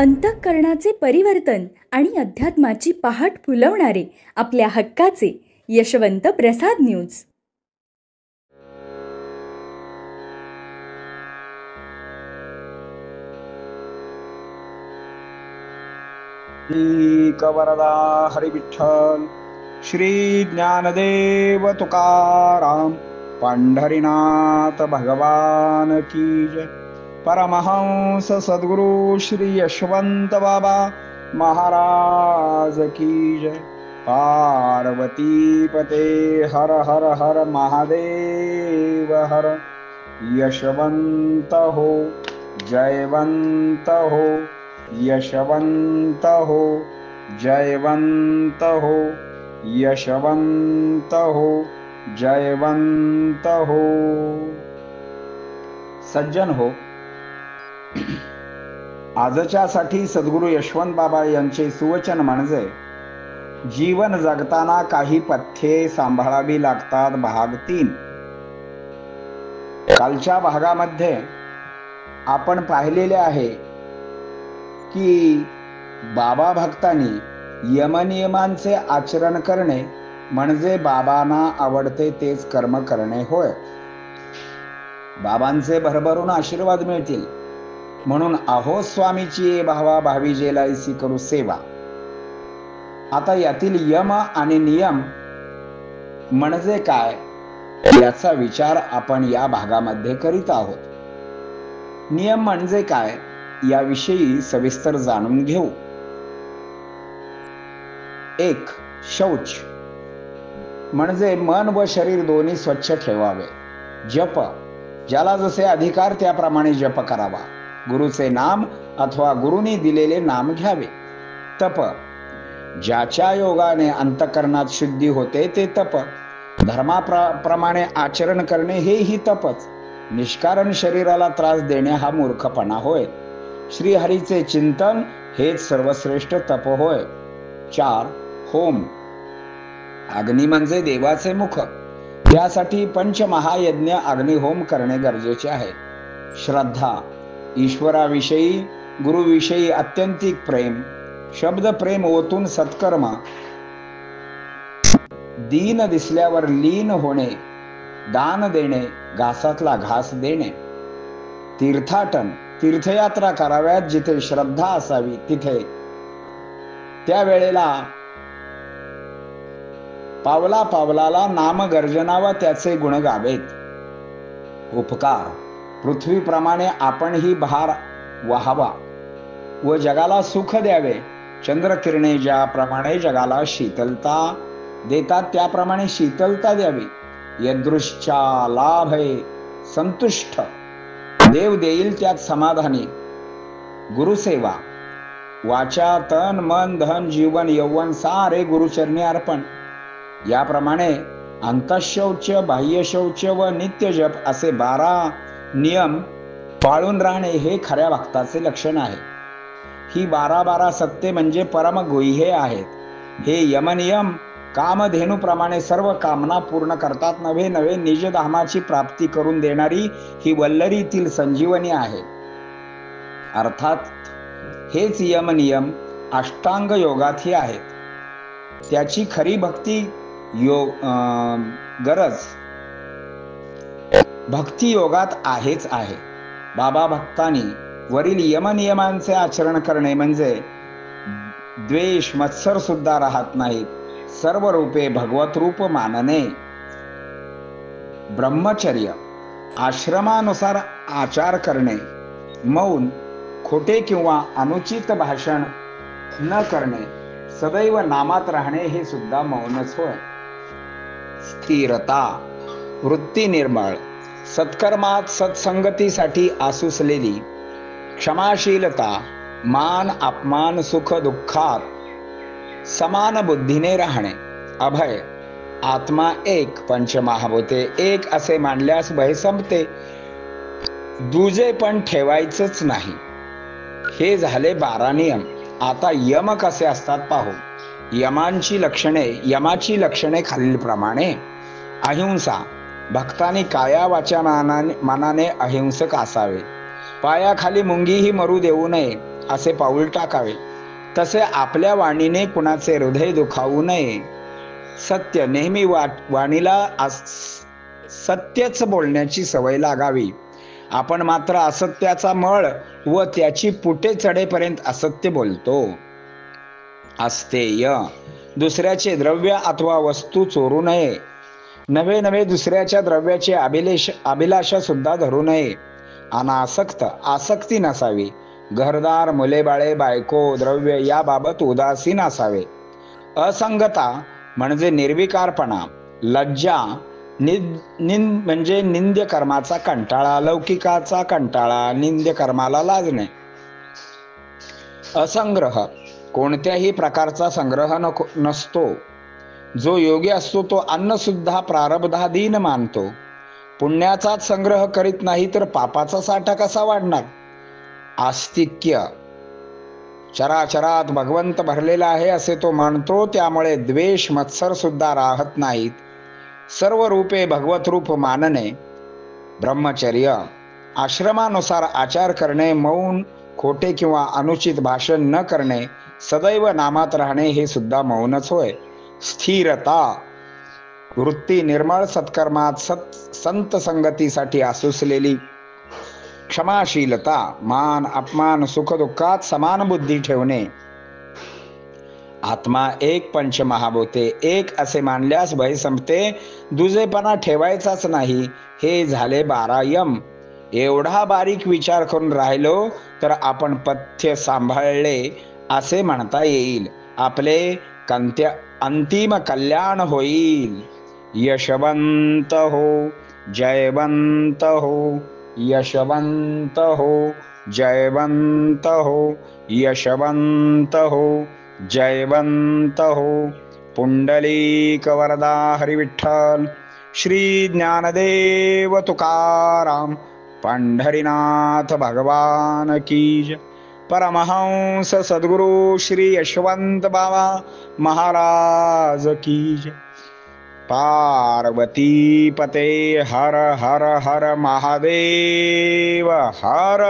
अंतःकरणाचे परिवर्तन आणि अध्यात्माची पहाट फुलवणारे आपल्या हक्काचे यशवंत प्रसाद न्यूज. श्री कवरदा हरी विठ्ठल, श्री ज्ञानदेव तुकाराम, पंढरीनाथ भगवान की जय. परमहंस सद्गुरु श्री यशवंत बाबा महाराज की जय. पार्वती पते हर हर हर महादेव हर. यशवंत हो, जयवंत हो, यशवंत हो, जयवंत हो, यशवंत हो, जयवंत हो. सज्जन हो, आजच्यासाठी सद्गुरू यशवंत बाबा यांचे सुवचन म्हणजे जीवन जगताना काही पथ्ये सांभाळावी लागतात. भाग 3. कालच्या भागामध्ये आपण पाहिलेले आहे की बाबा भक्तांनी यमनियमांचे आचरण करणे म्हणजे बाबांना आवडते तेच कर्म करणे होय. बाबांचे भरभरून आशीर्वाद मिळतील म्हणून अहो स्वामीची भावा भावी जेलायसी करू सेवा. आता यातील यम आणि नियम म्हणजे काय याचा विचार आपण या भागामध्ये करीत आहोत. नियम म्हणजे काय याविषयी सविस्तर जाणून घेऊ. 1. शौच म्हणजे मन व शरीर दोन्ही स्वच्छ ठेवावे. जप, ज्याला जसे अधिकार त्याप्रमाणे जप करावा. गुरुचे नाम अथवा गुरुनी दिलेले नाम घ्यावे. तप, ज्याच्या योगाने अंतःकरणात शुद्धी होते ते तप. धर्माप्रमाणे आचरण करणे हेही तपच. निष्कारण शरीराला त्रास देणे हा मूर्खपणा होय. श्रीहरीचे चिंतन हेच सर्वश्रेष्ठ तप होय. 4. होम, अग्नी म्हणजे देवाचे मुख. त्यासाठी पंचमहायज्ञ अग्निहोम करणे गरजेचे आहे. श्रद्धा, ईश्वराविषयी गुरुविषयी अत्यंतिक प्रेम, शब्द प्रेम ओतून सत्कर्म. दीन दिसल्यावर लीन होणे, दान देणे, घासातला घास देणे. तीर्थाटन, तीर्थयात्रा कराव्यात जिथे श्रद्धा असावी तिथे. त्यावेळेला पावला पावलाला नामगर्जना व त्याचे गुण गावेत. उपकार, पृथ्वीप्रमाणे आपणही भार वाहावा व जगाला सुख द्यावे. चंद्रकिरणे ज्याप्रमाणे जगाला शीतलता देतात त्याप्रमाणे शीतलता द्यावी. यदृश्चा लाभे संतुष्ट, देव देईल त्यात समाधानी. गुरुसेवा, वाचा तन मन धन जीवन यौवन सारे गुरुचरणी अर्पण. याप्रमाणे अंतःशौच, बाह्यशौच व नित्यजप असे 12 नियम पाळून राहणे हे खऱ्या भक्ताचे लक्षण आहे. ही 12 सत्ये म्हणजे परमगुह्ये आहेत. हे यमनियम कामधेनूप्रमाणे सर्व कामना पूर्ण करतात. नव्हे नव्हे निजधामाची प्राप्ती करून देणारी ही वल्लरीतील संजीवनी आहे. अर्थात हेच यमनियम अष्टांग योगातही आहेत. त्याची खरी भक्ती गरज भक्ती योगात आहेच आहे. बाबा भक्तांनी वरील यमनियमांचे आचरण करणे म्हणजे द्वेष मत्सर सुद्धा राहत नाहीत. सर्व रूपे भगवत रूप मानणे. ब्रह्मचर्य, आश्रमानुसार आचार करणे. मौन, खोटे किंवा अनुचित भाषण न करणे. सदैव नामात राहणे हे सुद्धा मौनच होय. स्थिरता, वृत्ती निर्मळ, सत्कर्मात सत्संगतीसाठी आसुसलेली. क्षमाशीलता, मान अपमान सुख दुःखात समान बुद्धीने राहणे. अभय, आत्मा एक, पंचमहाभूते एक असे मानल्यास भय संपते. दुजे पण ठेवायचंच नाही. हे झाले 12 नियम. आता यम कसे असतात पाहू. यमाची लक्षणे खालीलप्रमाणे. अहिंसा, भक्तांनी काया वाचा मनाने अहिंसक असावे. पायाखाली मुंगीही मरू देऊ नये. असे पाऊल टाकावे. तसे आपल्या वाणीने कुणाचे हृदय दुखावू नये. सत्य नेहमी वाणीला सत्यच बोलण्याची सवय लागावी. आपण मात्र असत्याचा मळ व त्याची पुटे चढेपर्यंत असत्य बोलतो. अस्तेय दुसऱ्याचे द्रव्य अथवा वस्तू चोरू नये. नवे दुसऱ्याच्या द्रव्याची अभिलाषा सुद्धा धरू नये. अनासक्त आसक्ती नसावी. घरदार, मुले बाळे, बायको, द्रव्य याबाबत उदासीन असावे. असंगता म्हणजे निर्विकारपणा. लज्जा म्हणजे निंद्य कर्माचा कंटाळा, लौकिकाचा कंटाळा, निंद्य कर्माला लाजणे. असंग्रह कोणत्याही प्रकारचा संग्रह नसतो. जो योगी असतो तो अन्न सुद्धा प्रारब्धाधीन मानतो. पुण्याचाच संग्रह करीत नाही तर पापाचा साठा कसा वाढणार. आस्तिक्य चराचरात भगवंत भरलेला आहे असे तो मानतो. त्यामुळे द्वेष मत्सर सुद्धा राहत नाहीत. सर्व रूपे भगवत रूप मानणे. ब्रह्मचर्य आश्रमानुसार आचार करणे. मौन, खोटे किंवा अनुचित भाषण न करणे. सदैव नामात राहणे हे सुद्धा मौनच होय. स्थिरता वृत्ती निर्मळ सत्कर्मात संत संगतीसाठी आसुसलेली. क्षमाशीलता मान अपमान सुख दुःखात समान बुद्धी ठेवणे. आत्मा एक, पंचमहाभूते एक असे मानल्यास भय संपते. दुजेपणा ठेवायचाच नाही. हे झाले 12 यम. एवढा बारीक विचार करून राहिलो तर आपण पथ्य सांभाळले असे म्हणता येईल. आपले अंतिम कल्याण होईल. यशवंत हो, जयवंत हो, यशवंत हो, जयवंत हो, यशवंत हो, जयवंत हो. पुंडलीक वरदा हरी विठ्ठल. श्री ज्ञानदेव तुकाराम पंढरीनाथ भगवान की जय. परमहंस सद्गुरु श्री यशवंत बाबा महाराज की जय. पार्वती पते हर हर हर महादेव हर.